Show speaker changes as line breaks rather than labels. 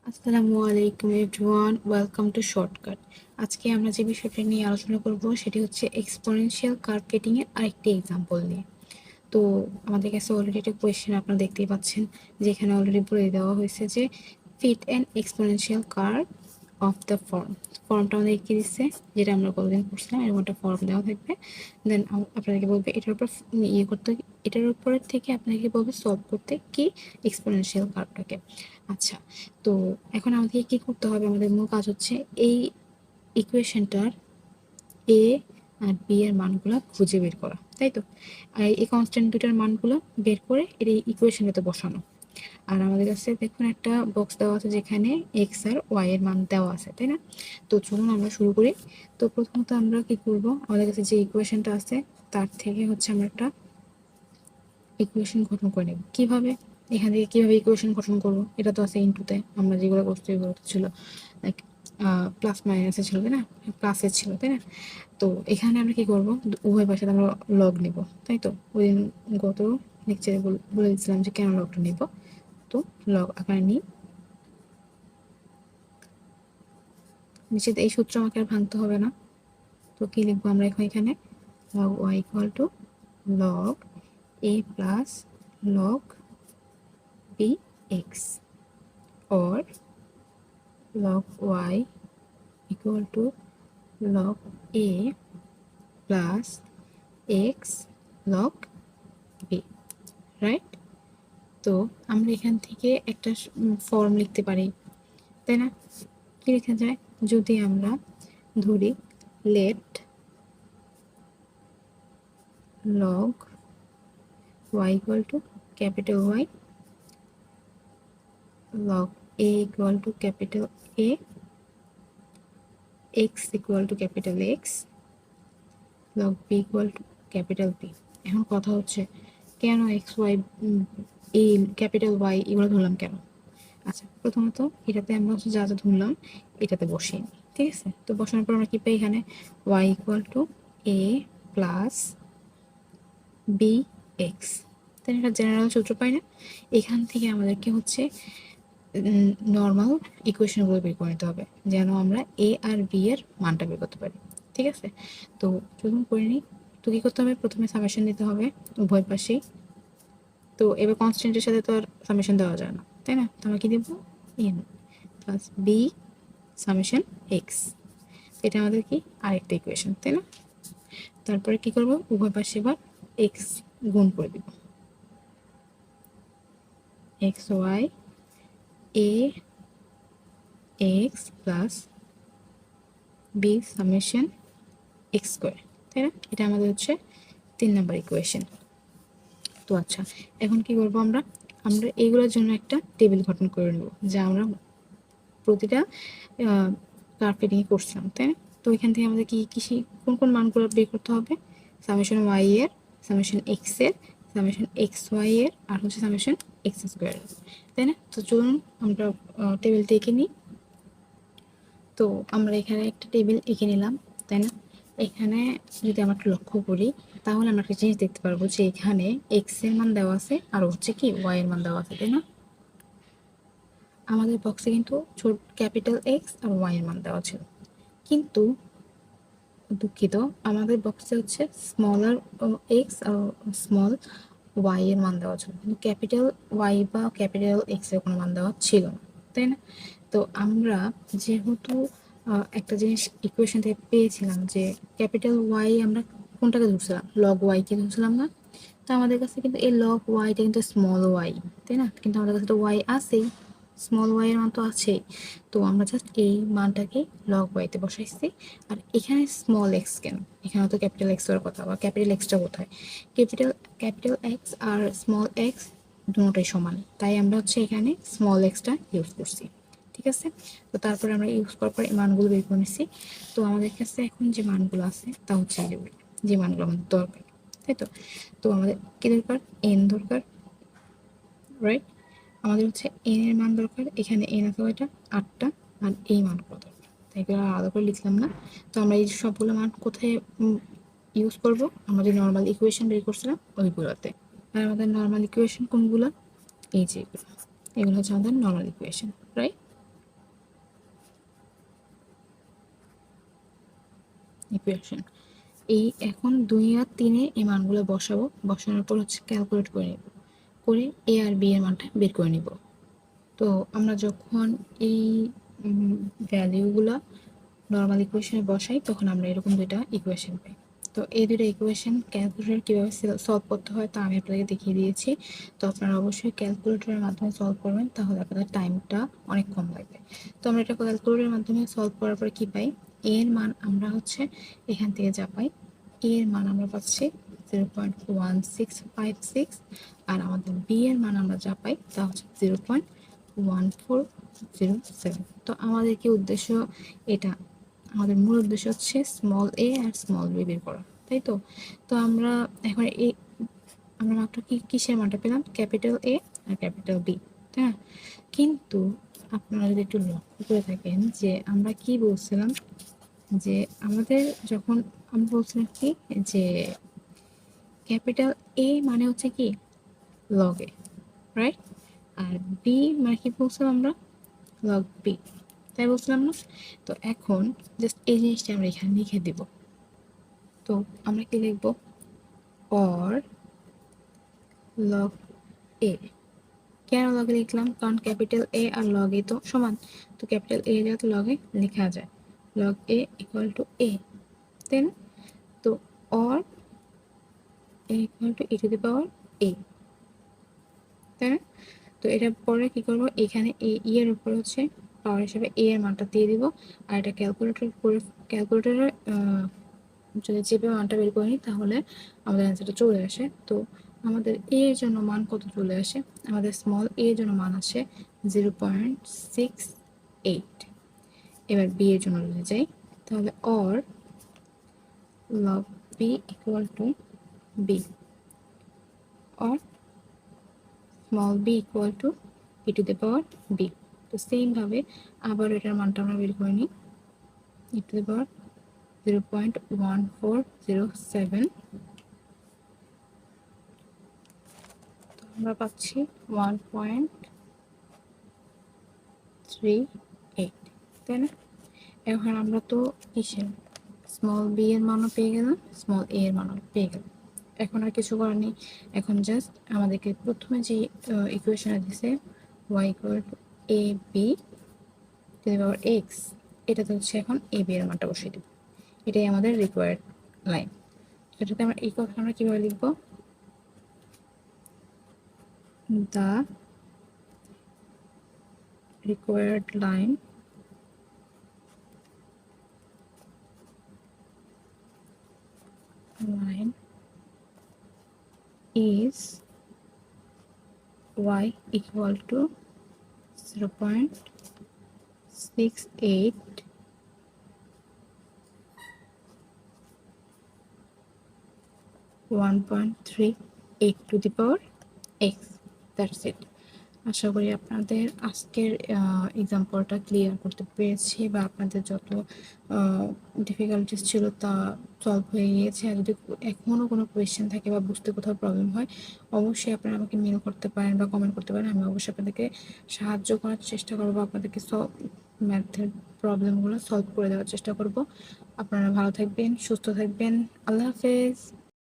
আসসালামু আলাইকুম everyone, welcome to shortcut. আজকে আমরা যে বিষয়টা নিয়ে আলোচনা করব সেটি হচ্ছে এক্সপোনেনশিয়াল কার্ভ ফিটিং এর আরেকটি এক্সাম্পল নিয়ে। তো আমাদের কাছে অলরেডি একটা কোয়েশ্চেন আপনারা দেখতেই পাচ্ছেন, যেখানে অলরেডি বলে দেওয়া হয়েছে যে fit an exponential curve of the ফর্মটা আমাদের কি দিচ্ছে, যেটা আমরা কতদিন পড়ছিলাম, এরকম একটা ফর্ম দেওয়া থাকবে। দেন আপনাদেরকে বলবে এটার উপর ইয়ে করতে, এটার উপরের থেকে আপনাকে বলবে সলভ করতে কি এক্সপোনেনশিয়াল কার্ভটাকে। আচ্ছা, তো এখন আমাদেরকে কি করতে হবে, আমাদের মূল কাজ হচ্ছে এই ইকুয়েশনটার এ আর বি এর মানগুলো খুঁজে বের করা, তাই তো। আর এই কনস্ট্যান্ট দুটার মানগুলো বের করে এর এই ইকুয়েশনটাতে বসানো। আর আমাদের কাছে দেখুন একটা বক্স দেওয়া আছে যেখানে এক্স আর ওয়াই এর মান দেওয়া আছে, তাই না। তো চলুন আমরা শুরু করি। তো প্রথমত আমরা কি করব, আমাদের কাছে যে ইকুয়েশনটা আছে তার থেকে হচ্ছে আমরা একটা ইকুয়েশন গঠন করে নেব। কিভাবে, এখান থেকে কিভাবে ইকুয়েশন গঠন করব, এটা তো আছে ইনটুতে, আমরা যেগুলো করছি এগুলো তো ছিল লাইক প্লাস মাইনাসে ছিল, তাই না, প্লাসে ছিল, তাই না। তো এখানে আমরা কি করব, উভয় পাশে আমরা লগ নিব, তাই তো। ওই দিন গত লেকচারে বলে দিচ্ছিলাম যে কেন লগটা নিব। তো লগ আকারে নিই, নিশ্চিত এই সূত্র আমাকে আর ভাঙতে হবে না। তো কি লিখবো আমরা এখন এখানে, log y equal to log a plus log b x, or log y equal to log a plus x log b, right. তো আমরা এখান থেকে একটা ফর্ম লিখতে পারি, তাই না। কি লেখা যায়, যদি আমরা ধরি late log y equal to capital Y, log a equal to capital A, x equal to capital X, log b equal to capital B। এখন কথা হচ্ছে কেন এক্স ওয়াই, এই ক্যাপিটাল ওয়াই এগুলো ধরলাম কেন। আচ্ছা, প্রথমত এটাতে আমরা হচ্ছে যা যা ধরলাম এটাতে বসিয়ে নিই, ঠিক আছে। তো বসানোর পর আমরা কি পাই, এখানে y equal to a plus b x, তাই এটা জেনারেল সূত্র পাই না। এখান থেকে আমাদেরকে হচ্ছে নর্মাল ইকুয়েশনগুলো বের করে নিতে হবে, যেন আমরা এ আর বি এর মানটা বের করতে পারি, ঠিক আছে। তো চলুন করে নিই। তো কী করতে হবে, প্রথমে সামেশন দিতে হবে উভয় পাশেই। তো এবার কনস্ট্যান্টের সাথে তো আর সামেশন দেওয়া যায় না, তাই না। তো আমরা কি দেবো, n plus B summation x, এটা আমাদের কি আরেকটা ইকুয়েশন, তাই না। তারপরে কি করব, উভয় পাশে এবার এক্স গুণ করে দিব, X Y A X plus B summation X square, তাই না। এটা আমাদের হচ্ছে 3 নম্বর ইকুয়েশন। তো আচ্ছা, এখন কি করব, আমরা আমরা এইগুলোর জন্য একটা টেবিল গঠন করে নেব, যা আমরা প্রতিটা কার্ভ ফিটিংয়ে করছিলাম, তাই না। তো এখান থেকে আমাদের কি কি কোন কোন মানগুলো বের করতে হবে, সামেশন ওয়াই এর, সামেশন এক্স এর, সামেশন এক্স ওয়াই এর, আর হচ্ছে সামেশন এক্স স্কোয়ার, তাই না। তো চলুন আমরা টেবিলটা এঁকে নিই। তো আমরা এখানে একটা টেবিল এঁকে নিলাম, তাই না। এখানে যদি আমরা একটু লক্ষ্য করি, তাহলে আমরা একটা জিনিস দেখতে পারবো যে এখানে এক্স এর মান দেওয়া আছে আর হচ্ছে কি ওয়াই এর মান দেওয়া আছে, তাই না। আমাদের বক্সে কিন্তু ছোট ক্যাপিটাল এক্স আর ওয়াই এর মান দেওয়া ছিল, কিন্তু দুঃখিত, আমাদের বক্সে হচ্ছে স্মলার এক্স আর স্মল ওয়াই এর মান দেওয়া ছিল, কিন্তু ক্যাপিটাল ওয়াই বা ক্যাপিটাল এক্স এর কোনো মান দেওয়া ছিল না, তাই না। তো আমরা যেহেতু একটা জিনিস ইকুয়েশন থেকে পেয়েছিলাম যে ক্যাপিটাল ওয়াই আমরা কোনটাকে ধরছিলাম, লগ ওয়াইকে ধরছিলাম না। তো আমাদের কাছে কিন্তু এই লগ ওয়াইটা কিন্তু স্মল ওয়াই, তাই না, কিন্তু আমাদের কাছে তো ওয়াই আছেই, স্মল ওয়াই এর মান তো আছেই। তো আমরা জাস্ট এই মানটাকে লগ ওয়াইতে বসাইছি। আর এখানে স্মল এক্স কেন, এখানে তো ক্যাপিটাল এক্স এর কথা, বা ক্যাপিটাল এক্সটা কোথায়, ক্যাপিটাল ক্যাপিটাল এক্স আর স্মল এক্স দুটোটাই সমান, তাই আমরা হচ্ছে এখানে স্মল এক্সটা ইউজ করছি, ঠিক আছে। তো তারপরে আমরা ইউজ করার পর এই মানগুলো বের করে নিচ্ছি। তো আমাদের কাছে এখন যে মানগুলো আছে তা হচ্ছে যে মানগুলো আমাদের দরকার, তাই তো। তো আমাদের কি দরকার, এন দরকার, রাইট। আমাদের হচ্ছে এন এর মান দরকার, এখানে এন আছে ওইটা 8টা, আর এই মানগুলো দরকার, তাই এগুলো আলাদা করে লিখলাম না। তো আমরা এই সবগুলো মান কোথায় ইউজ করব, আমরা যে নর্মাল ইকুয়েশন বের করছিলাম ওইগুলোতে। আর আমাদের নর্মাল ইকুয়েশন কোনগুলো, এই যে এগুলো হচ্ছে আমাদের নর্মাল ইকুয়েশন, রাইট। ইকুয়েশন। এই এখন 2 আর 3 এ এই মানগুলো বসাবো, বসানোর পর হচ্ছে ক্যালকুলেট করে নেব, করে এ আর বি এর মানটা বের করে নিব। তো আমরা যখন এই ভ্যালুগুলো নর্মাল ইকুয়েশনে বসাই তখন আমরা এরকম দুইটা ইকুয়েশন পাই। তো এই দুইটা ইকুয়েশন ক্যালকুলেটর কীভাবে সলভ করতে হয় তা আমি আপনাদেরকে দেখিয়ে দিয়েছি। তো আপনারা অবশ্যই ক্যালকুলেটরের মাধ্যমে সলভ করবেন, তাহলে আপনাদের টাইমটা অনেক কম লাগবে। তো আমরা এটা ক্যালকুলেটরের মাধ্যমে সলভ করার পরে কী পাই, এর মান আমরা হচ্ছে এখান থেকে যা পাই, এর মান আমরা পাচ্ছি 0.1656, আর আমাদের বি এর মান আমরা যা পাই তা হচ্ছে 0.1407। তো আমাদের কি উদ্দেশ্য, এটা আমাদের মূল উদ্দেশ্য হচ্ছে স্মল এ আর স্মল বি বের করা, তাই তো। তো আমরা এখন এই আমরা মাত্র কিসের মানটা পেলাম, ক্যাপিটাল এ আর ক্যাপিটাল বি, তাই না। কিন্তু আপনারা যদি একটু লক্ষ্য করে থাকেন যে আমরা কি বলছিলাম, যে আমাদের যখন আমরা বলছিলাম কি যে ক্যাপিটাল এ মানে হচ্ছে কি লগ এ, রাইট, আর বি মানে কি বলছিলাম আমরা, লগ বি, তাই বলছিলাম না। তো এখন জাস্ট এই জিনিসটা আমরা এখানে লিখে দেব। তো আমরা কি লিখব, অর লগ এ। কেন লগে লিখলাম, কারণ ক্যাপিটাল এ আর লগ এ তো সমান, তো ক্যাপিটাল এ যাতে লগে লেখা যায়, log A equal to A, তাই না। তো or A equal to e to the power A, তাই না। তো এটা পরে কি করব, এখানে এর উপর হচ্ছে পাওয়ার হিসেবে এ এর মানটা দিয়ে দিব, আর এটা ক্যালকুলেটরে যদি চেপে মানটা বের করে নিই তাহলে আমাদের অ্যান্সারটা চলে আসে। তো আমাদের এ এর জন্য মান কত চলে আসে, আমাদের স্মল এ এর জন্য মান আসে 0.68। এবার বি এর জন্য যদি যাই তাহলে or log b equal to b, or small b equal to e to the power b. তো সেম ভাবে আবার এটার মানটা আমরা বের করে নিই, e টু দি পাওয়ার 0.1407, তো আমরা পাচ্ছি 1.38, তাই না। এখন আমরা তো কিসের স্মল বি এর মানও পেয়ে গেলাম, স্মল এ এর মানও পেয়ে গেলাম। এখন আর কিছু করার নেই, এখন জাস্ট আমাদেরকে প্রথমে যে ইকুয়েশনে দিছে y equal to a b to the power x, এটাতে হচ্ছে এখন এ বি এর মানটা বসিয়ে দেব, এটাই আমাদের রিকোয়ার্ড লাইন। এটাতে আমরা এই কথা আমরা কীভাবে লিখব, the required line is y equal to 0.68 1.38 to the power x. That's it. আশা করি আপনাদের আজকের এক্সাম্পলটা ক্লিয়ার করতে পেরেছি, বা আপনাদের যত ডিফিকাল্টিস ছিল তা সলভ হয়ে গিয়েছে। আর যদি এখনও কোনো কোয়েশ্চেন থাকে বা বুঝতে কোথাও প্রবলেম হয় অবশ্যই আপনারা আমাকে মেল করতে পারেন বা কমেন্ট করতে পারেন, আমি অবশ্যই আপনাদেরকে সাহায্য করার চেষ্টা করবো, আপনাদেরকে ম্যাথের প্রবলেমগুলো সলভ করে দেওয়ার চেষ্টা করব। আপনারা ভালো থাকবেন, সুস্থ থাকবেন, আল্লাহ হাফেজ।